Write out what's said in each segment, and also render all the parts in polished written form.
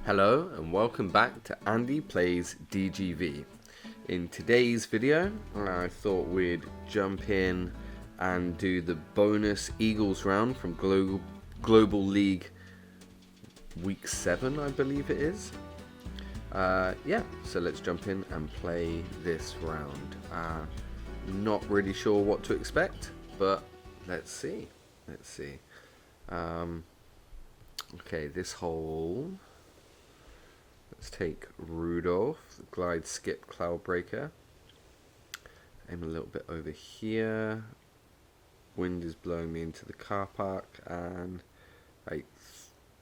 Hello and welcome back to Andy Plays DGV. In today's video, I thought we'd jump in and do the bonus Eagles round from Global League Week 7, I believe it is. So let's jump in and play this round. Not really sure what to expect, but let's see. Okay, this hole. Let's take Rudolph, glide, skip, Cloudbreaker. Aim a little bit over here. Wind is blowing me into the car park, and like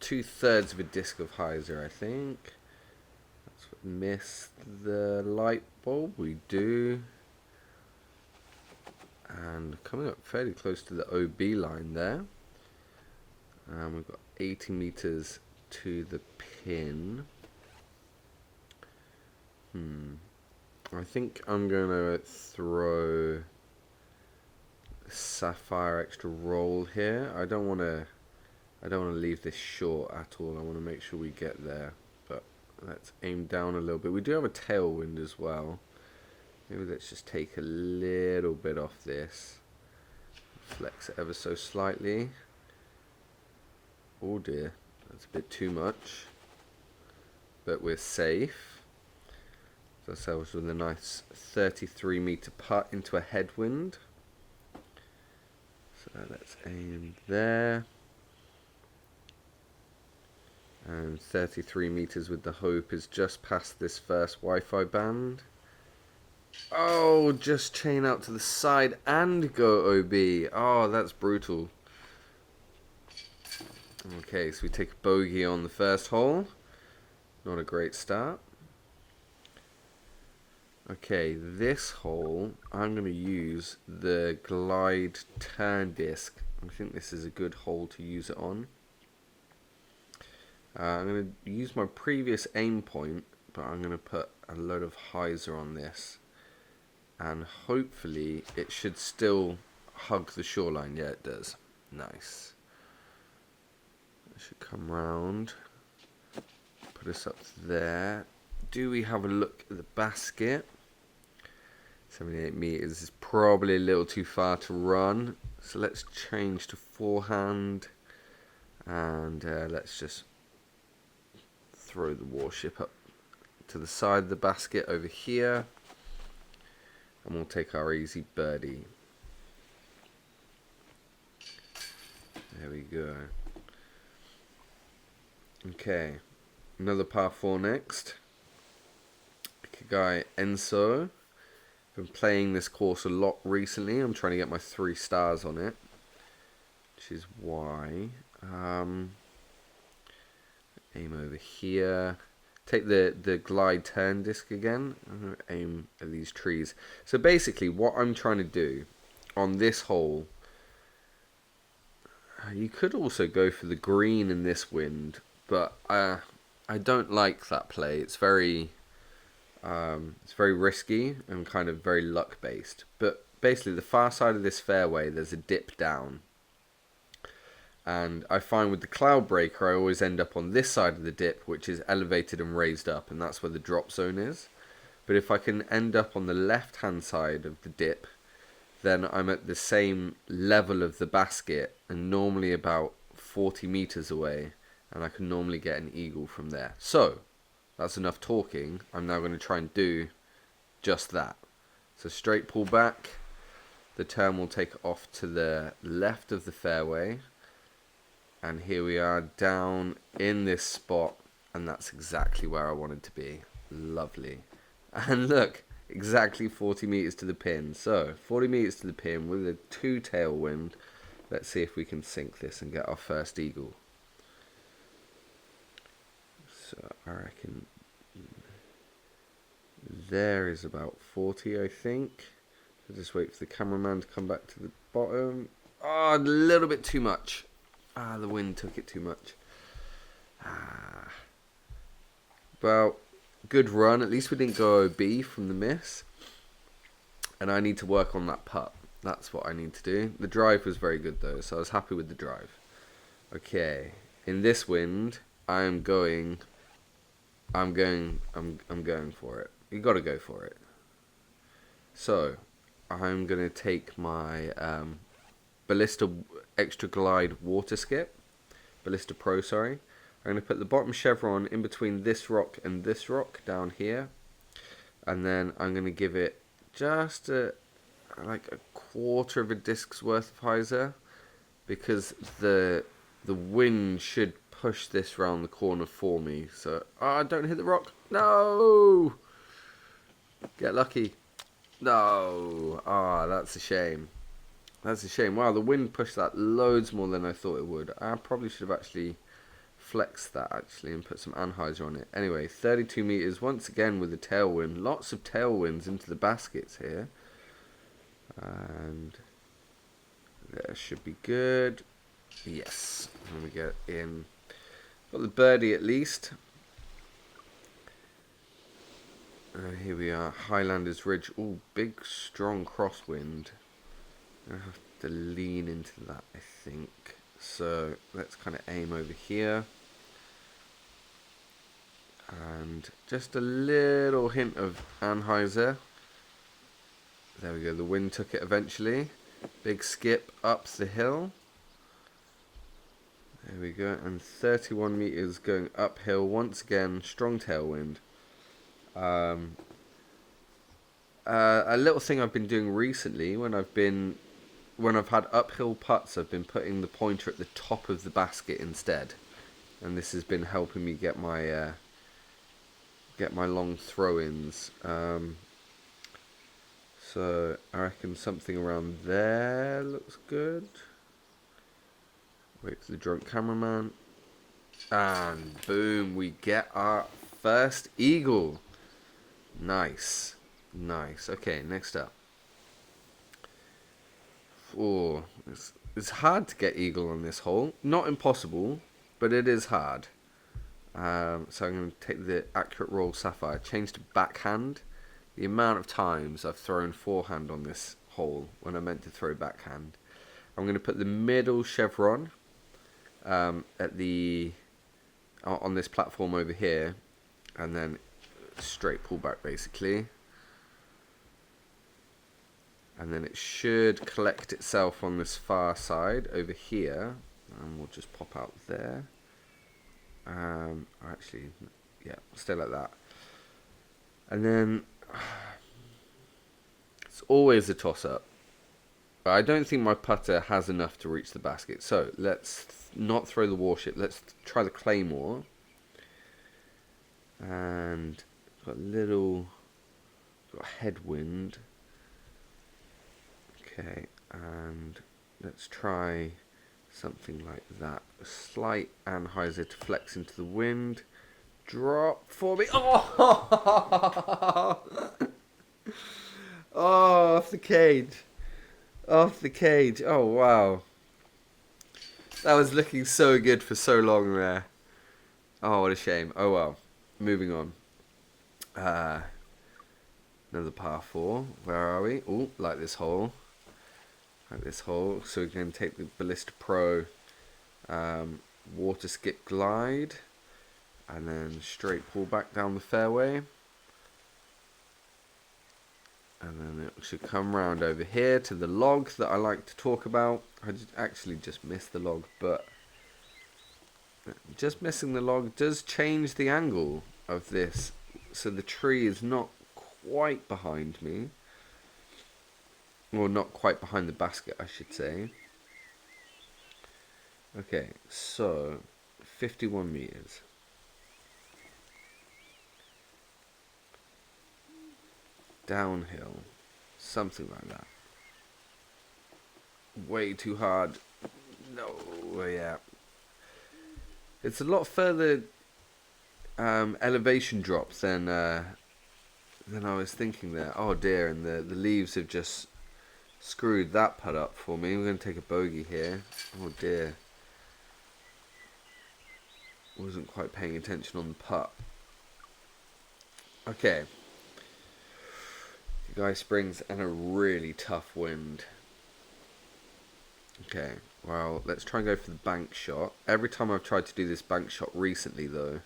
2/3 of a disc of hyzer, I think. Let's miss the light bulb. We do. And coming up fairly close to the OB line there. We've got 80 meters to the pin. I think I'm gonna throw Sapphire extra roll here. I don't wanna leave this short at all. I wanna make sure we get there. But let's aim down a little bit. We do have a tailwind as well. Maybe let's just take a little bit off this. Flex it ever so slightly. Oh dear, that's a bit too much. But we're safe. Ourselves with a nice 33 meter putt into a headwind. So let's aim there. And 33 meters with the hope is just past this first Wi-Fi band. Oh, just chain out to the side and go OB. Oh, that's brutal. Okay, so we take a bogey on the first hole. Not a great start. Okay, this hole, I'm going to use the glide turn disc. I think this is a good hole to use it on. I'm going to use my previous aim point, but I'm going to put a load of hyzer on this. And hopefully it should still hug the shoreline. Yeah, it does. Nice. It should come round. Put us up there. Do we have a look at the basket? 78 meters is probably a little too far to run. So let's change to forehand. And let's just throw the warship up to the side of the basket over here. And we'll take our easy birdie. There we go. Okay. Another par 4 next. Ikigai Enzo. Been playing this course a lot recently. I'm trying to get my 3 stars on it, which is why. Aim over here. Take the glide turn disc again. I'm going to aim at these trees. So basically what I'm trying to do on this hole, you could also go for the green in this wind, but I don't like that play. It's very risky and kind of very luck based. But basically the far side of this fairway, there's a dip down. And I find with the Cloudbreaker, I always end up on this side of the dip, which is elevated and raised up, and that's where the drop zone is. But if I can end up on the left-hand side of the dip, then I'm at the same level of the basket, and normally about 40 meters away, and I can normally get an eagle from there. So that's enough talking. I'm now going to try and do just that. So straight pull back. The turn will take off to the left of the fairway. And here we are down in this spot. And that's exactly where I wanted to be. Lovely. And look, exactly 40 meters to the pin. So 40 meters to the pin with a 2 tailwind. Let's see if we can sink this and get our first eagle. So I reckon there is about 40, I think. So just wait for the cameraman to come back to the bottom. Oh, a little bit too much. The wind took it too much. Well, good run. At least we didn't go OB from the miss. And I need to work on that putt. That's what I need to do. The drive was very good though, so I was happy with the drive. Okay, in this wind, I am going I'm going for it. You got to go for it. So, I'm gonna take my Ballista Extra Glide Water Skip, Ballista Pro, sorry. I'm gonna put the bottom chevron in between this rock and this rock down here, and then I'm gonna give it just like a quarter of a disc's worth of hyzer, because the wind should push this round the corner for me. So, don't hit the rock. No! Get lucky. No. That's a shame. That's a shame. Wow, the wind pushed that loads more than I thought it would. I probably should have actually flexed that actually and put some anhyzer on it. Anyway, 32 meters once again with a tailwind. Lots of tailwinds into the baskets here. And there should be good. Yes. Let me get in. Got the birdie at least. Here we are, Highlander's Ridge. Oh, big, strong crosswind. I have to lean into that, I think. So let's kind of aim over here. And just a little hint of anhyzer. There we go, the wind took it eventually. Big skip up the hill. There we go, and 31 meters going uphill once again, strong tailwind. A little thing I've been doing recently when I've had uphill putts, I've been putting the pointer at the top of the basket instead, and this has been helping me get my long throw-ins. So I reckon something around there looks good. Wait for the drunk cameraman, and boom, we get our first eagle. Nice. Nice. Okay, next up. Oh, it's hard to get eagle on this hole. Not impossible, but it is hard. So I'm going to take the accurate roll sapphire, change to backhand. The amount of times I've thrown forehand on this hole when I meant to throw backhand. I'm going to put the middle chevron on this platform over here, and then straight pullback basically. And then it should collect itself on this far side over here, and we'll just pop out there. Actually, yeah, stay like that. And then it's always a toss-up, but I don't think my putter has enough to reach the basket. So let's not throw the warship. Let's try the claymore. And got headwind. Okay, and let's try something like that. A slight anhyzer to flex into the wind. Drop for me. Oh! Oh, off the cage. Off the cage. Oh, wow. That was looking so good for so long there. Oh, what a shame. Oh, well. Moving on. Another par 4. Where are we? Oh, like this hole. Like this hole. So we're going to take the Ballista Pro water skip glide. And then straight pull back down the fairway. And then it should come round over here to the log that I like to talk about. I actually just missed the log, but just missing the log does change the angle of this. So the tree is not quite behind me. Well, not quite behind the basket, I should say. Okay, so 51 meters. Downhill, something like that. Way too hard. No, yeah. It's a lot further elevation drop than I was thinking there. Oh dear, and the leaves have just screwed that putt up for me. We're going to take a bogey here. Oh dear. Wasn't quite paying attention on the putt. Okay. Ikigai Springs and a really tough wind. Okay, well, let's try and go for the bank shot. Every time I've tried to do this bank shot recently, though,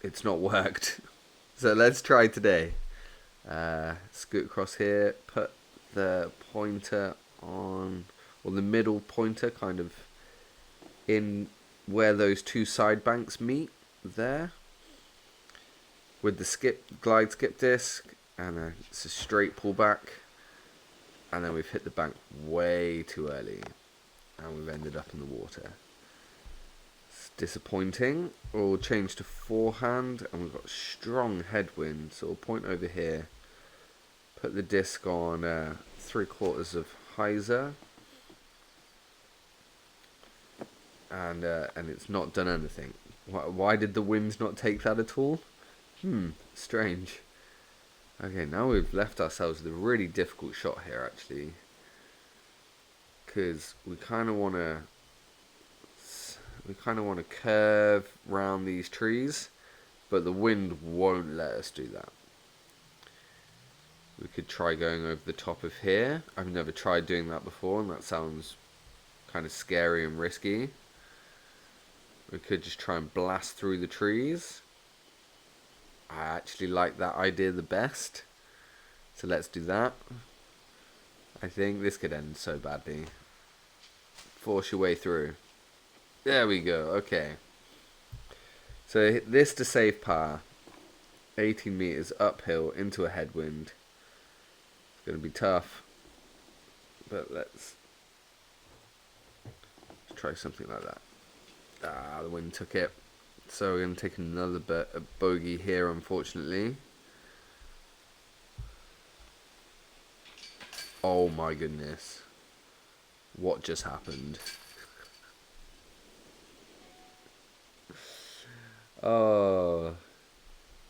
it's not worked. So let's try today. Scoot across here, put the pointer on, or the middle pointer kind of in where those two side banks meet there, with the glide skip disc, and it's a straight pullback, and then we've hit the bank way too early and we've ended up in the water. It's disappointing. We'll change to forehand, and we've got strong headwind, so we'll point over here, put the disc on 3/4 of hyzer, and it's not done anything. Why did the wind not take that at all? Strange. Okay, now we've left ourselves with a really difficult shot here, actually, because we kind of want to curve round these trees, but the wind won't let us do that. We could try going over the top of here. I've never tried doing that before, and that sounds kind of scary and risky. We could just try and blast through the trees. I actually like that idea the best, so let's do that. I think this could end so badly. Force your way through. There we go. Okay, so hit this to save par. 18 meters uphill into a headwind. It's going to be tough, but let's try something like that. The wind took it. So we're going to take another bogey here, unfortunately. Oh my goodness. What just happened? Oh.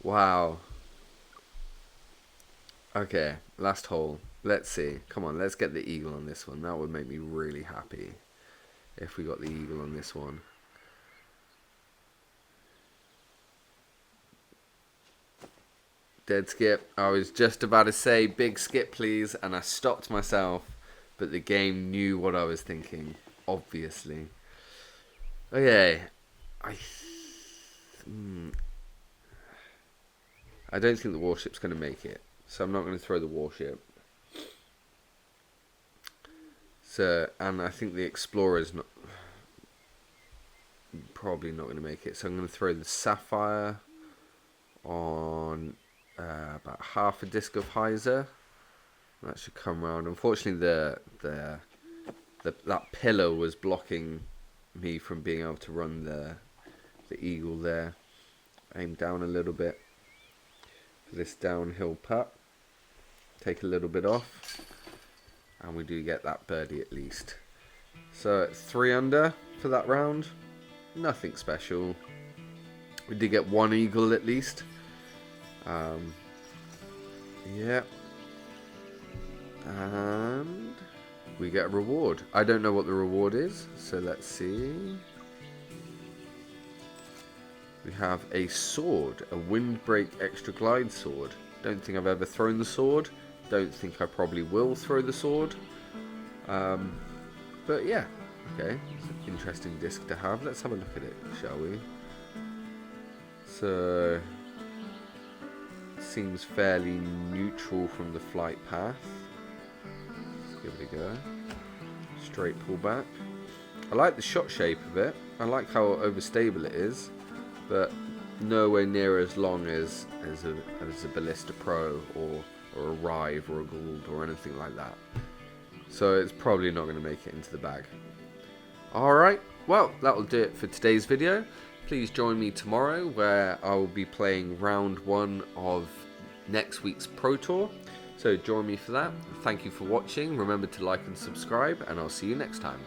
Wow. Okay, last hole. Let's see. Come on, let's get the eagle on this one. That would make me really happy if we got the eagle on this one. Dead skip. I was just about to say big skip please, and I stopped myself, but the game knew what I was thinking, obviously. Okay, I don't think the warship's going to make it, so I'm not going to throw the warship. So, and I think the explorer's probably not going to make it, so I'm going to throw the sapphire on about half a disc of hyzer. That should come round. Unfortunately, that pillar was blocking me from being able to run the eagle there. Aim down a little bit for this downhill putt. Take a little bit off, and we do get that birdie at least. So 3 under for that round. Nothing special. We did get 1 eagle at least. Yeah, and we get a reward. I don't know what the reward is, so let's see. We have a sword, a windbreak extra glide sword. Don't think I've ever thrown the sword. Don't think I probably will throw the sword. But yeah, okay, it's an interesting disc to have. Let's have a look at it, shall we? So seems fairly neutral from the flight path. Let's give it a go. Straight pullback. I like the shot shape of it. I like how overstable it is, but nowhere near as long as a Ballista Pro or a Rive or a Gould or anything like that. So it's probably not going to make it into the bag. Alright, well, that will do it for today's video. Please join me tomorrow where I will be playing round 1 of next week's Pro Tour. So join me for that. Thank you for watching. Remember to like and subscribe, and I'll see you next time.